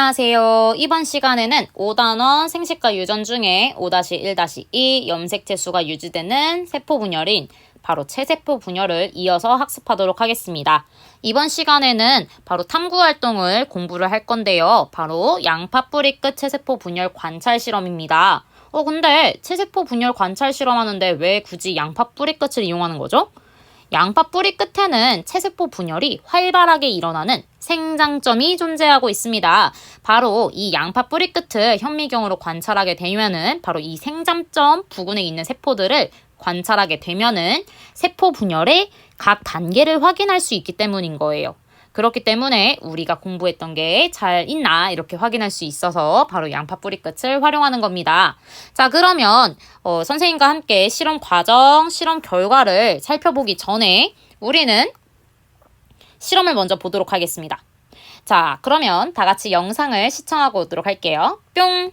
안녕하세요. 이번 시간에는 5단원 생식과 유전 중에 5-1-2 염색체수가 유지되는 세포 분열인 바로 체세포 분열을 이어서 학습하도록 하겠습니다. 이번 시간에는 바로 탐구 활동을 공부를 할 건데요. 바로 양파 뿌리 끝 체세포 분열 관찰 실험입니다. 근데 체세포 분열 관찰 실험하는데 왜 굳이 양파 뿌리 끝을 이용하는 거죠? 양파 뿌리 끝에는 체세포 분열이 활발하게 일어나는 생장점이 존재하고 있습니다. 바로 이 양파 뿌리 끝을 현미경으로 관찰하게 되면은 바로 이 생장점 부근에 있는 세포들을 관찰하게 되면은 세포 분열의 각 단계를 확인할 수 있기 때문인 거예요. 그렇기 때문에 우리가 공부했던 게 잘 있나 이렇게 확인할 수 있어서 바로 양파 뿌리 끝을 활용하는 겁니다. 자, 그러면 선생님과 함께 실험 과정, 실험 결과를 살펴보기 전에 우리는 실험을 먼저 보도록 하겠습니다. 자, 그러면 다 같이 영상을 시청하고 오도록 할게요. 뿅!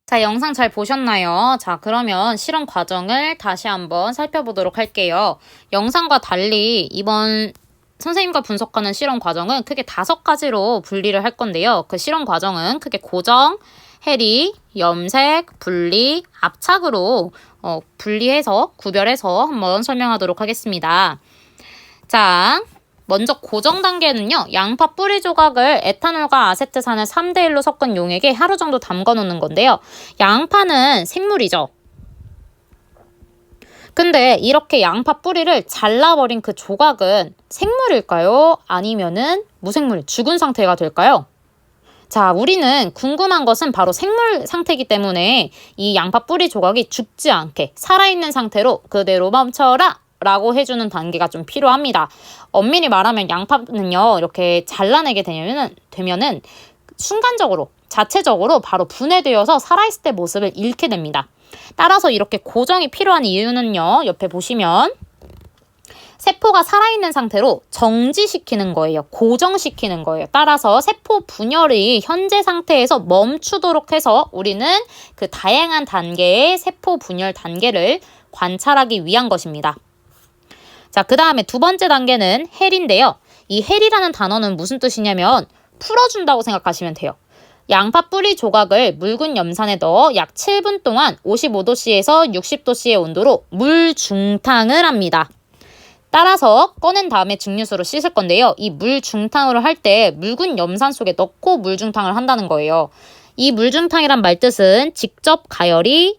자, 영상 잘 보셨나요? 자, 그러면 실험 과정을 다시 한번 살펴보도록 할게요. 영상과 달리 이번 선생님과 분석하는 실험 과정은 크게 5가지로 분리를 할 건데요. 그 실험 과정은 크게 고정, 해리, 염색, 분리, 압착으로 분리해서 구별해서 한번 설명하도록 하겠습니다. 자, 먼저 고정 단계는요. 양파 뿌리 조각을 에탄올과 아세트산을 3대 1로 섞은 용액에 하루 정도 담가 놓는 건데요. 양파는 생물이죠. 근데 이렇게 양파 뿌리를 잘라버린 그 조각은 생물일까요? 아니면은 무생물, 죽은 상태가 될까요? 자, 우리는 궁금한 것은 바로 생물 상태이기 때문에 이 양파 뿌리 조각이 죽지 않게 살아있는 상태로 그대로 멈춰라! 라고 해주는 단계가 좀 필요합니다. 엄밀히 말하면 양파는요, 이렇게 잘라내게 되면은 순간적으로, 자체적으로 바로 분해되어서 살아있을 때 모습을 잃게 됩니다. 따라서 이렇게 고정이 필요한 이유는요, 옆에 보시면 세포가 살아있는 상태로 정지시키는 거예요. 고정시키는 거예요. 따라서 세포 분열이 현재 상태에서 멈추도록 해서 우리는 그 다양한 단계의 세포 분열 단계를 관찰하기 위한 것입니다. 자, 그 다음에 두 번째 단계는 헬인데요. 이 헬이라는 단어는 무슨 뜻이냐면 풀어준다고 생각하시면 돼요. 양파 뿌리 조각을 묽은 염산에 넣어 약 7분 동안 55도씨에서 60도씨의 온도로 물 중탕을 합니다. 따라서 꺼낸 다음에 증류수로 씻을 건데요. 이 물 중탕으로 할 때 묽은 염산 속에 넣고 물 중탕을 한다는 거예요. 이 물 중탕이란 말뜻은 직접 가열이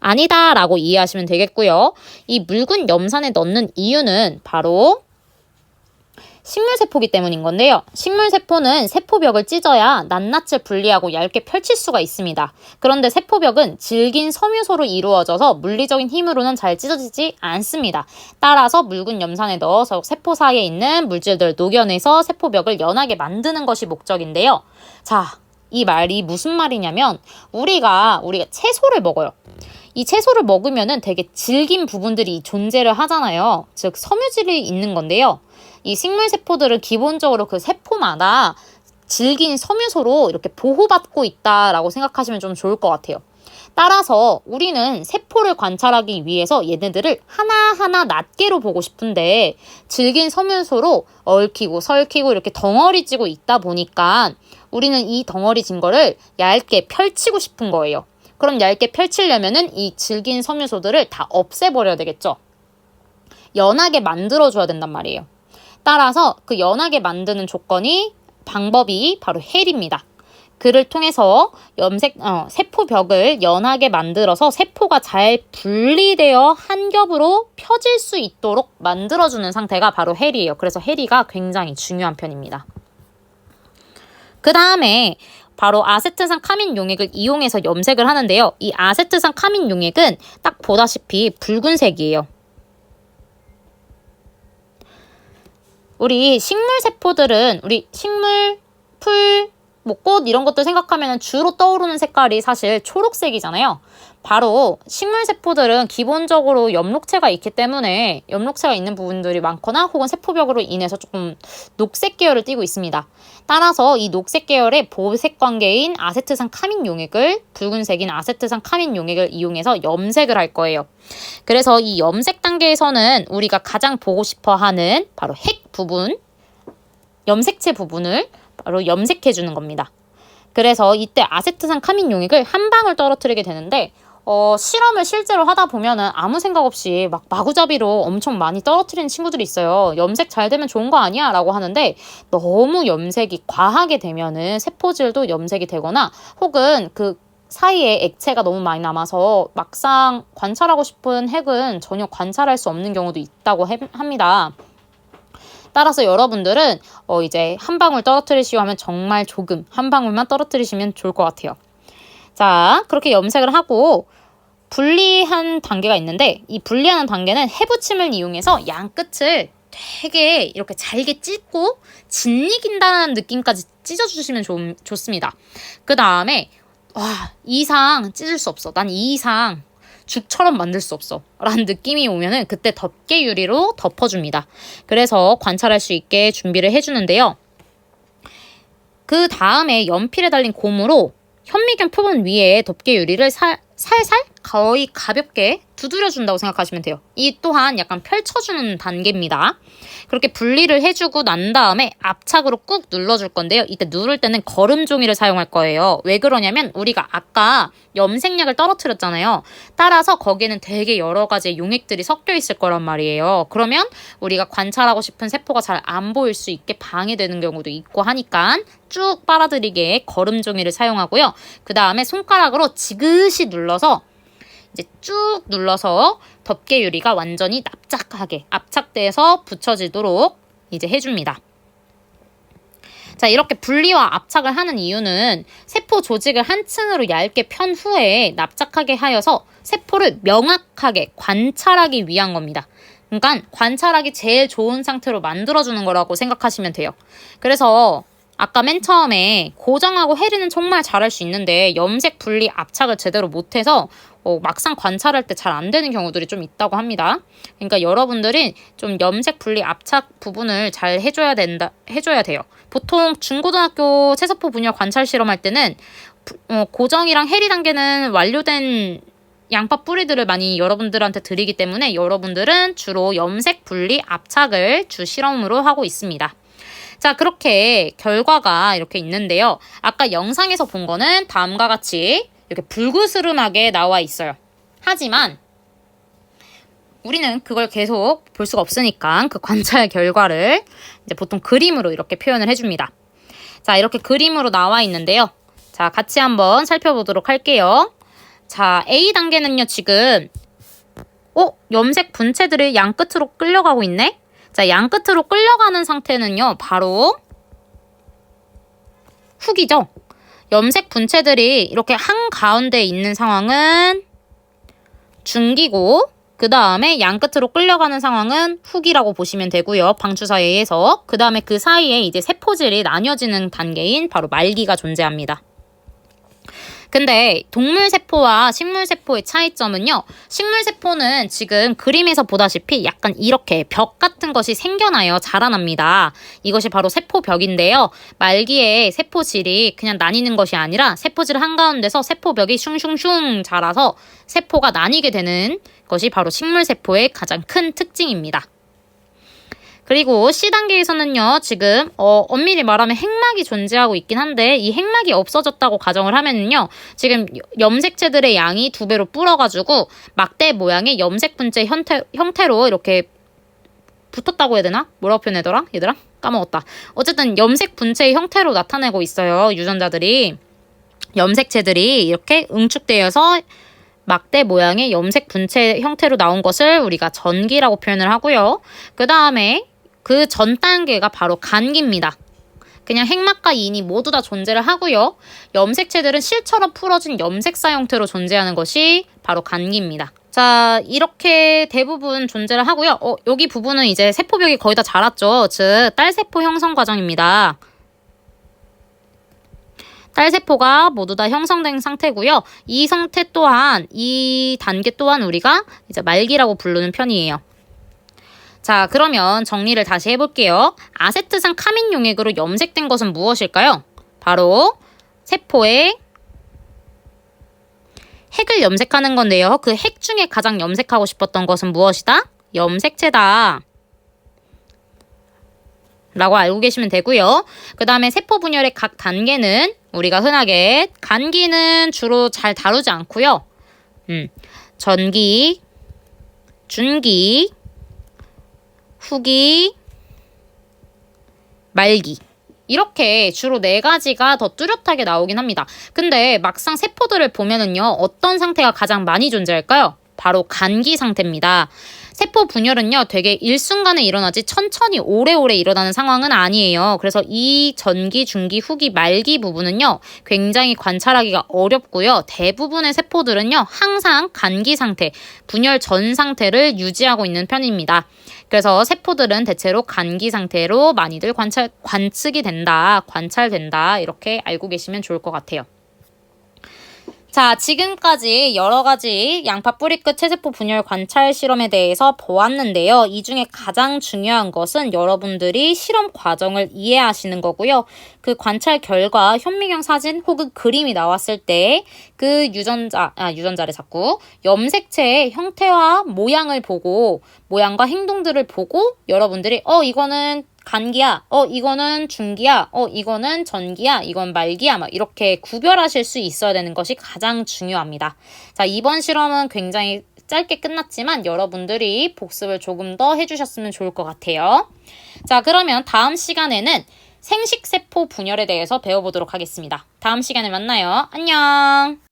아니다 라고 이해하시면 되겠고요. 이 묽은 염산에 넣는 이유는 바로 식물세포이기 때문인 건데요. 식물세포는 세포벽을 찢어야 낱낱이 분리하고 얇게 펼칠 수가 있습니다. 그런데 세포벽은 질긴 섬유소로 이루어져서 물리적인 힘으로는 잘 찢어지지 않습니다. 따라서 묽은 염산에 넣어서 세포 사이에 있는 물질들을 녹여내서 세포벽을 연하게 만드는 것이 목적인데요. 자, 이 말이 무슨 말이냐면 우리가 채소를 먹어요. 이 채소를 먹으면은 되게 질긴 부분들이 존재를 하잖아요. 즉 섬유질이 있는 건데요. 이 식물세포들은 기본적으로 그 세포마다 질긴 섬유소로 이렇게 보호받고 있다라고 생각하시면 좀 좋을 것 같아요. 따라서 우리는 세포를 관찰하기 위해서 얘네들을 하나하나 낱개로 보고 싶은데 질긴 섬유소로 얽히고 설키고 이렇게 덩어리지고 있다 보니까 우리는 이 덩어리진 거를 얇게 펼치고 싶은 거예요. 그럼 얇게 펼치려면은 이 질긴 섬유소들을 다 없애버려야 되겠죠. 연하게 만들어줘야 된단 말이에요. 따라서 그 연하게 만드는 방법이 바로 헬입니다. 그를 통해서 세포벽을 연하게 만들어서 세포가 잘 분리되어 한 겹으로 펴질 수 있도록 만들어주는 상태가 바로 헬이에요. 그래서 헬이가 굉장히 중요한 편입니다. 그 다음에 바로 아세트산 카민 용액을 이용해서 염색을 하는데요. 이 아세트산 카민 용액은 딱 보다시피 붉은색이에요. 우리 식물세포들은 식물, 풀, 꽃 이런 것들 생각하면 주로 떠오르는 색깔이 사실 초록색이잖아요. 바로 식물세포들은 기본적으로 엽록체가 있기 때문에 엽록체가 있는 부분들이 많거나 혹은 세포벽으로 인해서 조금 녹색 계열을 띠고 있습니다. 따라서 이 녹색 계열의 보색 관계인 아세트산 카민 용액을 붉은색인 아세트산 카민 용액을 이용해서 염색을 할 거예요. 그래서 이 염색 단계에서는 우리가 가장 보고 싶어 하는 바로 핵 부분, 염색체 부분을 바로 염색해 주는 겁니다. 그래서 이때 아세트산 카민 용액을 한 방울 떨어뜨리게 되는데 실험을 실제로 하다 보면은 아무 생각 없이 막 마구잡이로 엄청 많이 떨어뜨리는 친구들이 있어요. 염색 잘 되면 좋은 거 아니야? 라고 하는데 너무 염색이 과하게 되면은 세포질도 염색이 되거나 혹은 그 사이에 액체가 너무 많이 남아서 막상 관찰하고 싶은 핵은 전혀 관찰할 수 없는 경우도 있다고 합니다. 따라서 여러분들은 이제 한 방울 떨어뜨리시고 하면 정말 조금 한 방울만 떨어뜨리시면 좋을 것 같아요. 자, 그렇게 염색을 하고 분리한 단계가 있는데 이 분리하는 단계는 해부침을 이용해서 양 끝을 되게 이렇게 잘게 찢고 짓이긴다는 느낌까지 찢어주시면 좋습니다. 그 다음에 이 이상 찢을 수 없어. 난 이 이상 죽처럼 만들 수 없어 라는 느낌이 오면은 그때 덮개 유리로 덮어줍니다. 그래서 관찰할 수 있게 준비를 해주는데요. 그 다음에 연필에 달린 곰으로 현미경 표본 위에 덮개 유리를 살살 거의 가볍게 두드려준다고 생각하시면 돼요. 이 또한 약간 펼쳐주는 단계입니다. 그렇게 분리를 해주고 난 다음에 압착으로 꾹 눌러줄 건데요. 이때 누를 때는 거름 종이를 사용할 거예요. 왜 그러냐면 우리가 아까 염색약을 떨어뜨렸잖아요. 따라서 거기에는 되게 여러 가지 용액들이 섞여 있을 거란 말이에요. 그러면 우리가 관찰하고 싶은 세포가 잘 안 보일 수 있게 방해되는 경우도 있고 하니까 쭉 빨아들이게 거름 종이를 사용하고요. 그 다음에 손가락으로 지그시 눌러서 이제 쭉 눌러서 덮개 유리가 완전히 납작하게 압착돼서 붙여지도록 이제 해줍니다. 자, 이렇게 분리와 압착을 하는 이유는 세포 조직을 한 층으로 얇게 편 후에 납작하게 하여서 세포를 명확하게 관찰하기 위한 겁니다. 그러니까 관찰하기 제일 좋은 상태로 만들어주는 거라고 생각하시면 돼요. 그래서 아까 맨 처음에 고정하고 해리는 정말 잘할 수 있는데 염색 분리 압착을 제대로 못해서 막상 관찰할 때 잘 안 되는 경우들이 좀 있다고 합니다. 그러니까 여러분들이 좀 염색 분리 압착 부분을 잘 해줘야 돼요. 보통 중고등학교 체세포 분열 관찰 실험할 때는 고정이랑 해리 단계는 완료된 양파 뿌리들을 많이 여러분들한테 드리기 때문에 여러분들은 주로 염색 분리 압착을 주 실험으로 하고 있습니다. 자, 그렇게 결과가 이렇게 있는데요. 아까 영상에서 본 거는 다음과 같이 이렇게 불그스름하게 나와 있어요. 하지만 우리는 그걸 계속 볼 수가 없으니까 그 관찰 결과를 이제 보통 그림으로 이렇게 표현을 해줍니다. 자, 이렇게 그림으로 나와 있는데요. 자, 같이 한번 살펴보도록 할게요. 자, A 단계는요, 지금 염색 분체들이 양 끝으로 끌려가고 있네? 자, 양 끝으로 끌려가는 상태는요, 바로 훅이죠. 염색 분체들이 이렇게 한가운데 있는 상황은 중기고, 그 다음에 양 끝으로 끌려가는 상황은 훅이라고 보시면 되고요. 방추사에 의해서. 그 다음에 그 사이에 이제 세포질이 나뉘어지는 단계인 바로 말기가 존재합니다. 근데 동물세포와 식물세포의 차이점은요. 식물세포는 지금 그림에서 보다시피 약간 이렇게 벽 같은 것이 생겨나요. 자라납니다. 이것이 바로 세포벽인데요. 말기에 세포질이 그냥 나뉘는 것이 아니라 세포질 한가운데서 세포벽이 슝슝슝 자라서 세포가 나뉘게 되는 것이 바로 식물세포의 가장 큰 특징입니다. 그리고 C단계에서는요, 지금, 엄밀히 말하면 핵막이 존재하고 있긴 한데, 이 핵막이 없어졌다고 가정을 하면은요, 지금 염색체들의 양이 2배로 불어가지고, 막대 모양의 염색 분체 형태로 이렇게 붙었다고 해야 되나? 뭐라고 표현하더라? 얘들아? 까먹었다. 어쨌든 염색 분체의 형태로 나타내고 있어요, 유전자들이. 염색체들이 이렇게 응축되어서 막대 모양의 염색 분체 형태로 나온 것을 우리가 전기라고 표현을 하고요. 그 다음에 그 전 단계가 바로 간기입니다. 그냥 핵막과 인이 모두 다 존재를 하고요. 염색체들은 실처럼 풀어진 염색사 형태로 존재하는 것이 바로 간기입니다. 자, 이렇게 대부분 존재를 하고요. 여기 부분은 이제 세포벽이 거의 다 자랐죠. 즉, 딸세포 형성 과정입니다. 딸세포가 모두 다 형성된 상태고요. 이 상태 또한, 이 단계 또한 우리가 이제 말기라고 부르는 편이에요. 자, 그러면 정리를 다시 해볼게요. 아세트산 카민 용액으로 염색된 것은 무엇일까요? 바로 세포의 핵을 염색하는 건데요. 그 핵 중에 가장 염색하고 싶었던 것은 무엇이다? 염색체다. 라고 알고 계시면 되고요. 그 다음에 세포 분열의 각 단계는 우리가 흔하게 간기는 주로 잘 다루지 않고요. 전기, 중기, 후기, 말기. 이렇게 주로 4가지가 더 뚜렷하게 나오긴 합니다. 근데 막상 세포들을 보면은요, 어떤 상태가 가장 많이 존재할까요? 바로 간기 상태입니다. 세포 분열은요, 되게 일순간에 일어나지 천천히 오래오래 일어나는 상황은 아니에요. 그래서 이 전기, 중기, 후기, 말기 부분은요, 굉장히 관찰하기가 어렵고요. 대부분의 세포들은요, 항상 간기 상태, 분열 전 상태를 유지하고 있는 편입니다. 그래서 세포들은 대체로 간기 상태로 많이들 관측이 된다, 관찰된다, 이렇게 알고 계시면 좋을 것 같아요. 자, 지금까지 여러 가지 양파 뿌리끝 체세포 분열 관찰 실험에 대해서 보았는데요. 이 중에 가장 중요한 것은 여러분들이 실험 과정을 이해하시는 거고요. 그 관찰 결과 현미경 사진 혹은 그림이 나왔을 때 그 유전자를 자꾸 염색체의 형태와 모양을 보고 모양과 행동들을 보고 여러분들이 이거는 간기야, 이거는 중기야, 이거는 전기야, 이건 말기야, 막 이렇게 구별하실 수 있어야 되는 것이 가장 중요합니다. 자, 이번 실험은 굉장히 짧게 끝났지만 여러분들이 복습을 조금 더 해주셨으면 좋을 것 같아요. 자, 그러면 다음 시간에는 생식세포 분열에 대해서 배워보도록 하겠습니다. 다음 시간에 만나요. 안녕!